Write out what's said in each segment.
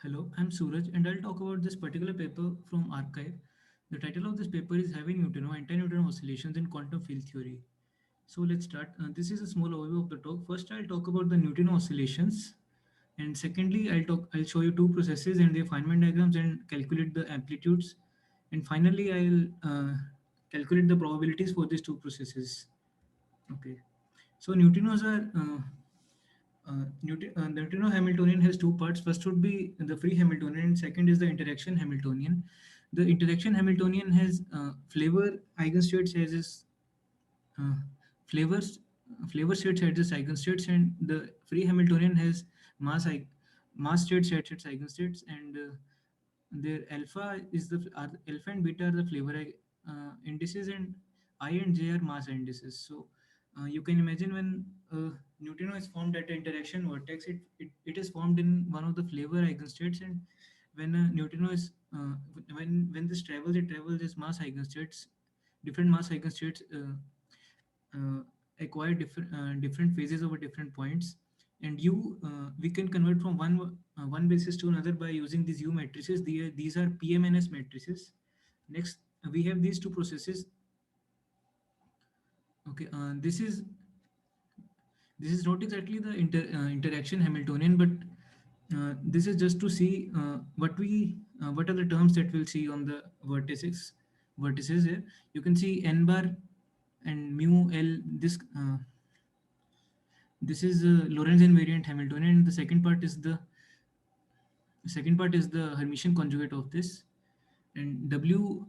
Hello, I'm Suraj and I'll talk about this particular paper from Archive. The title of this paper is Heavy Neutrino Anti-Neutrino Oscillations in Quantum Field Theory. So let's start. This is a small overview of the talk. First, I'll talk about the neutrino oscillations, and secondly, I'll show you two processes and their Feynman diagrams and calculate the amplitudes, and finally, I'll calculate the probabilities for these two processes. Okay. So neutrinos are neutrino Hamiltonian has two parts. First would be the free Hamiltonian, and second is the interaction Hamiltonian. The interaction Hamiltonian has flavor eigenstates as is uh, flavors flavor state sets its eigenstates, and the free Hamiltonian has mass state sets its eigenstates, and their alpha is alpha and beta are the flavor indices, and I and j are mass indices. So you can imagine when neutrino is formed at the interaction vertex, it is formed in one of the flavor eigenstates, and when a neutrino is when this travels, it travels as mass eigenstates, different mass eigenstates uh, acquire different phases over different points, and we can convert from one basis to another by using these U matrices. These are PMNS matrices. Next, we have these two processes. Okay, this is not exactly the interaction Hamiltonian, but this is just to see what are the terms that we'll see on the vertices here. You can see n bar and mu l. This is Lorentz invariant Hamiltonian. And the second part is the Hermitian conjugate of this, and W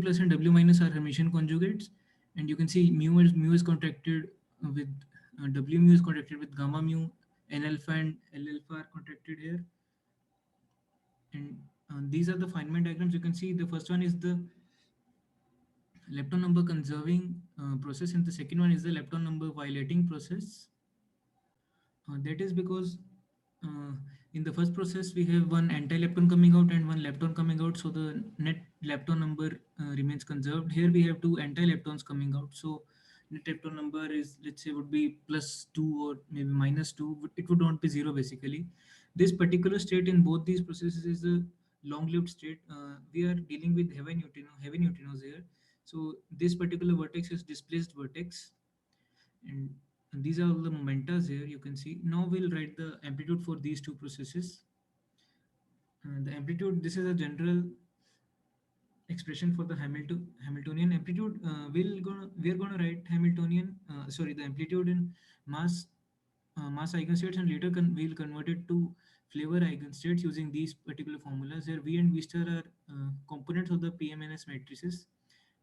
plus and W minus are Hermitian conjugates, and you can see mu is contracted with W mu is contracted with gamma mu, N alpha and L alpha are contracted here, and these are the Feynman diagrams. You can see the first one is the lepton number conserving process, and the second one is the lepton number violating process. That is because uh, in the first process we have one anti-lepton coming out and one lepton coming out, so the net lepton number remains conserved. Here we have two anti-leptons coming out, so net lepton number is, let's say, would be plus 2 or maybe minus 2. It would not be 0 basically. This particular state in both these processes is a long-lived state. We are dealing with heavy neutrinos here, so this particular vertex is displaced vertex, and these are all the momentas here. You can see. Now we'll write the amplitude for these two processes. The amplitude, this is a general expression for the Hamiltonian amplitude. We're gonna write the amplitude in mass mass eigenstates, and later we'll convert it to flavor eigenstates using these particular formulas. Here V and V star are components of the PMNS matrices.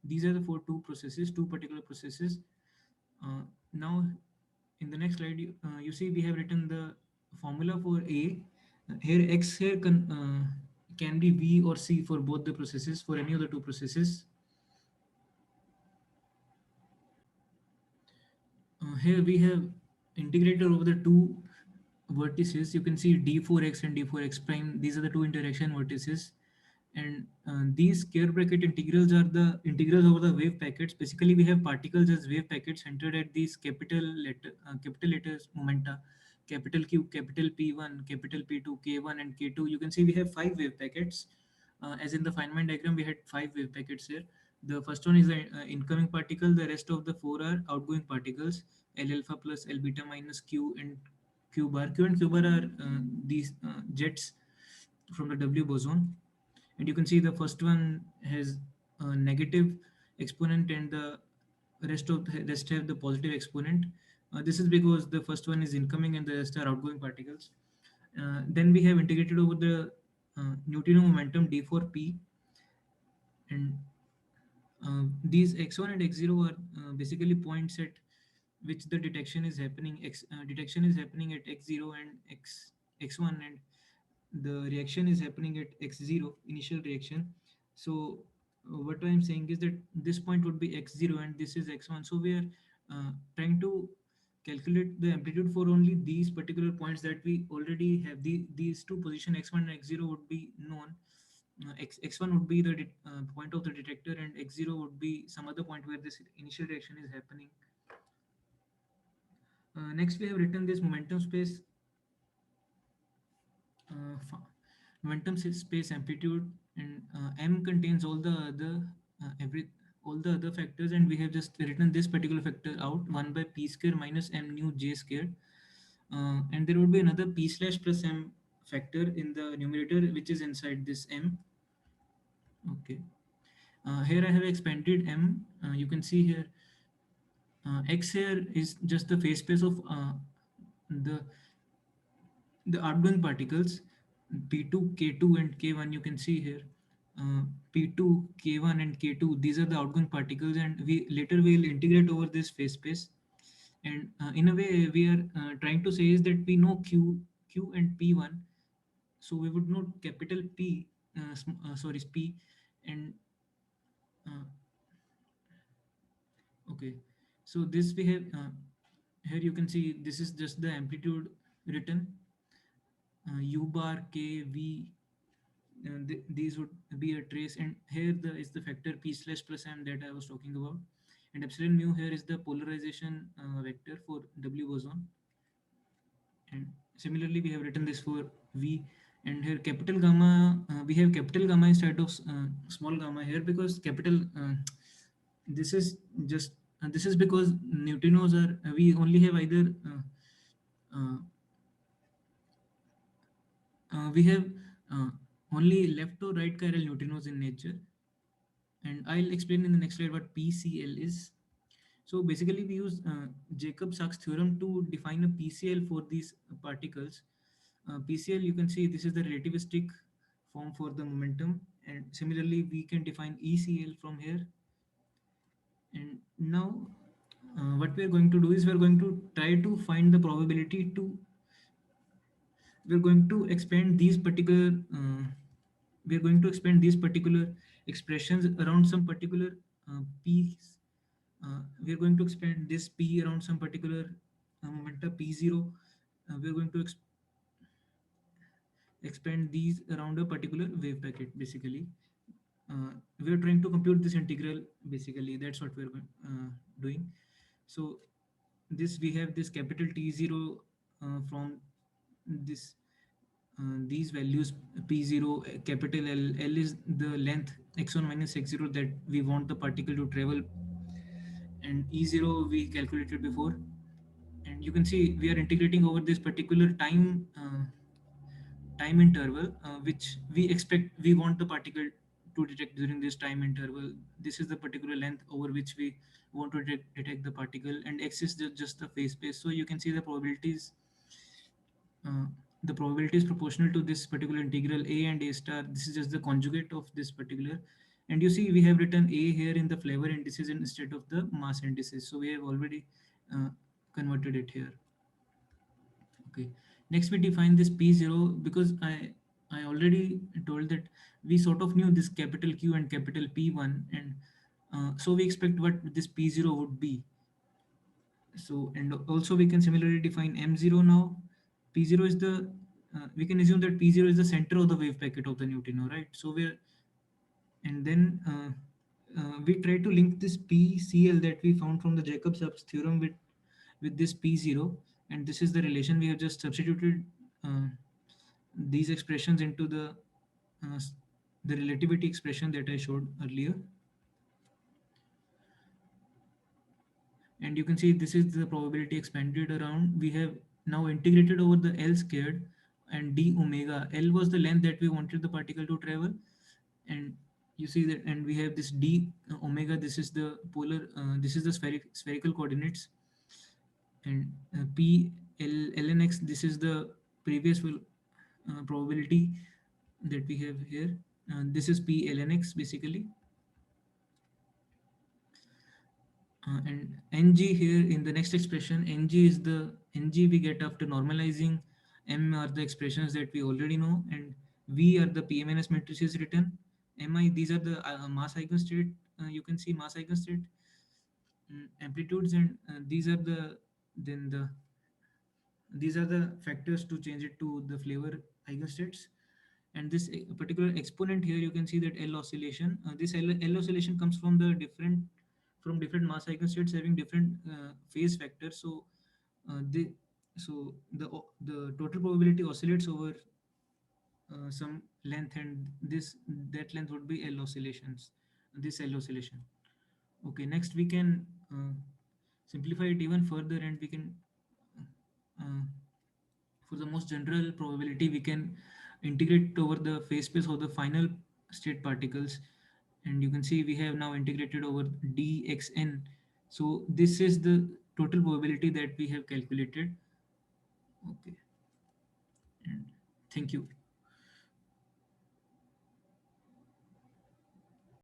These are the two processes, two particular processes. Now in the next slide, you see we have written the formula for A. Here x here can be V or C for both the processes, for any of the two processes. Here we have integrated over the two vertices. You can see d4x and d4x prime. These are the two interaction vertices, and these square bracket integrals are the integrals over the wave packets. Basically, we have particles as wave packets centered at these capital letters momenta, capital Q, capital P1, capital P2, K1, and K2. You can see we have five wave packets. As in the Feynman diagram, we had five wave packets here. The first one is the incoming particle. The rest of the four are outgoing particles: L alpha plus L beta minus Q and Q bar. Q and Q bar are these jets from the W boson, and you can see the first one has a negative exponent, and the rest have the positive exponent. This is because the first one is incoming and the rest are outgoing particles. Then we have integrated over the neutrino momentum d4p, and these x1 and x0 are basically points at which the detection is happening. Detection is happening at x0 and x1, and the reaction is happening at x0, initial reaction. So what I'm saying is that this point would be x0 and this is x1. So we are trying to calculate the amplitude for only these particular points that we already have. These two position x1 and x0 would be known. X1 would be the point of the detector, and x0 would be some other point where this initial reaction is happening. Next, we have written this momentum space. Uh, momentum space amplitude, and m contains all the other every all the other factors, and we have just written this particular factor out, 1 by p square minus m nu j squared. And there would be another p slash plus m factor in the numerator, which is inside this m. Okay. Here I have expanded m. You can see here x here is just the phase space of the the outgoing particles P2, K2, and K1. You can see here P2, K1, and K2. These are the outgoing particles, and we later will integrate over this phase space. And in a way, we are trying to say is that we know Q and P1, so we would know capital P, sorry, P, and uh, okay. So this we have here. You can see this is just the amplitude written U bar K V. These would be a trace, and here the is the factor p slash plus m that I was talking about, and epsilon mu here is the polarization vector for W boson. And similarly we have written this for V, and here capital gamma, we have capital gamma instead of small gamma here, because capital this is just this is because neutrinos are we only have either uh, we have uh, only left or right chiral neutrinos in nature, and I'll explain in the next slide what PCL is. So basically, we use Jacob-Sachs theorem to define a PCL for these particles. PCL, you can see this is the relativistic form for the momentum, and similarly, we can define ECL from here. And now, what we are going to do is we are going to try to find the probability to. We are going to expand these particular. We are going to expand these particular expressions around some particular p. We are going to expand this p around some particular momentum p0. We are going to expand these around a particular wave packet. Basically, we are trying to compute this integral. Basically, that's what we are doing. So this we have this capital T0 from this these values p0, capital L is the length x1 minus x0 that we want the particle to travel, and E0 we calculated before. And you can see we are integrating over this particular time interval which we expect we want the particle to detect during this time interval. This is the particular length over which we want to detect the particle, and x is just the phase space. So you can see uh, the probability is proportional to this particular integral a and a star. This is just the conjugate of this particular, and you see we have written a here in the flavor indices instead of the mass indices, so we have already uh, converted it here. Okay, next we define this p0, because I already told that we sort of knew this capital Q and capital P1, and so we expect what this p0 would be. So, and also we can similarly define m0 now. P0 is the we can assume that P0 is the center of the wave packet of the neutrino, right? So we're and then we try to link this PCL that we found from the Jacob-Sachs theorem with this P0, and this is the relation we have just substituted these expressions into uh, the relativity expression that I showed earlier. And you can see this is the probability expanded around. We have now integrated over the L squared and d omega. L was the length that we wanted the particle to travel, and you see that, and we have this d omega. This is the polar. This is the spherical coordinates, and p ln x. This is the previous probability that we have here. This is p ln x basically. And ng here in the next expression, ng is the ng we get after normalizing. M are the expressions that we already know, and v are the PMNS matrices written. Mi, these are the mass eigenstate. You can see mass eigenstate amplitudes, and these are the then the these are the factors to change it to the flavor eigenstates. And this particular exponent here, you can see that L oscillation. This L oscillation comes from the different mass eigenstates having different phase factors. So the so the total probability oscillates over some length, and this that length would be L oscillations, this L oscillation. Okay, next we can simplify it even further, and we can uh, for the most general probability we can integrate over the phase space of the final state particles, and you can see we have now integrated over dxn. So this is the total probability that we have calculated. Okay, and thank you.